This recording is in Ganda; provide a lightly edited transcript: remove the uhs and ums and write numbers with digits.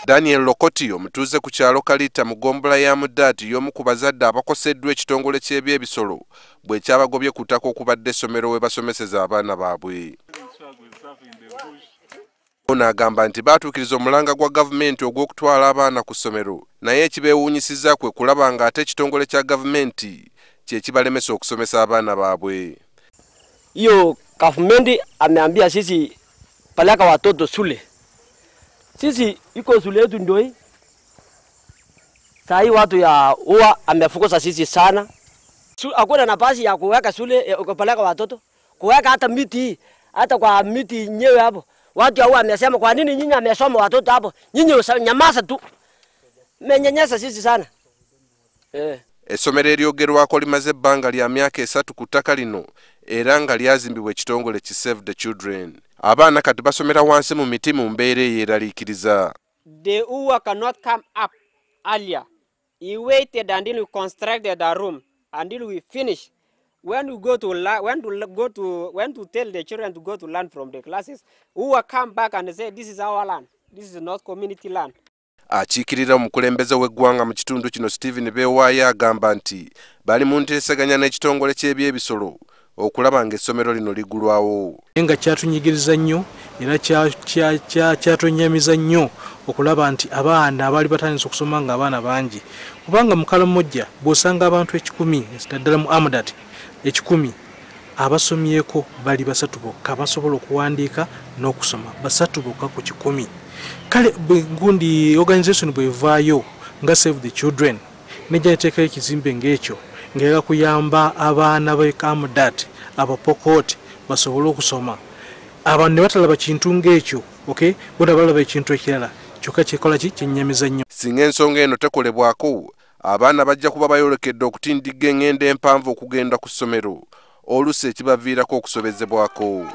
Daniel Lokoti omutuuze ku kyalo Kalita mu Gombola ya Mudaati y'omu ku bazadde abakoseddwa ekitongole ky'ebyebisolo bwe kyabagobye ku ttaka okubadde essomero we basomeseza abaana baabwe. Ono agamba nti baatuukiriza omulanga gwa gavumenti ogw'okutwala abaana ku ssomero naye ekibeewuunyisizza kwe kulaba ng'ate ekitongole kya gavumenti kye kibalemesa okusomesa abaana baabwe. Hiyo gavumenti ameambia sisi peleka watoto shule. Sisi iko shule yetu ndio hii. Saa hii watu ya huwa amefukuza sisi sana. Hakuna nafasi ya kuweka shule kupeleka watoto. Kuweka hata miti, hata kwa miti nyewe hapo. Watu huwa amesema kwa nini nyinyi amesoma watoto hapo? Nyinyi nyamaza tu. Menyenyesa sisi sana. Essomero eryogerwako limaze ebbanga lya myaka 3 ku ttaka lino era nga lyazimbibwa ekitongole ki Save the Children. Abaana kati basomera wansi mu miti mu mbeera eyeraliikiriza. The UWA cannot come up earlier. He waited until we constructed the room until we finish. When to tell the children to go to learn from the classes, UWA come back and say this is our land. This is not community land. Akiikirira omukulembeze w'eggwanga mu kitundu kino Stephen Beewaayo agamba nti bali mu nteesaganya n'ekitongole ky'ebyebisolo okulaba ng'essomero lino ligulwawo. Nga kyatunyigiriza nnyo era kyatonyamiza nnyo okulaba nti abaana abaali batandise okusoma nga abaana bangi. Kubanga mu Karamoja bw'osanga abantu 10 ddala mu Amudat 10 abasomyeko bali 3 bokka basobola okuwandiika n'okusoma 3 bokka ku 10. Kale gundi organization bwevaayo nga Save the Children nejja neteekayo ekizimbe ng'ekyo ng'era kuyamba abaana b'Amudat Abapokot basobole okusoma. Abantu ne batalaba kintu ng'ekyo, okay? Bona balaba ekintu ekirala kyokka kyekola kyennyamiza nnyo. Singa ensonga eno tekolebwako abaana bajja kuba bayolekedde okutindiga eŋŋendo empanvu okugenda ku ssomero oluusi ekibaviirako okusobezebwako.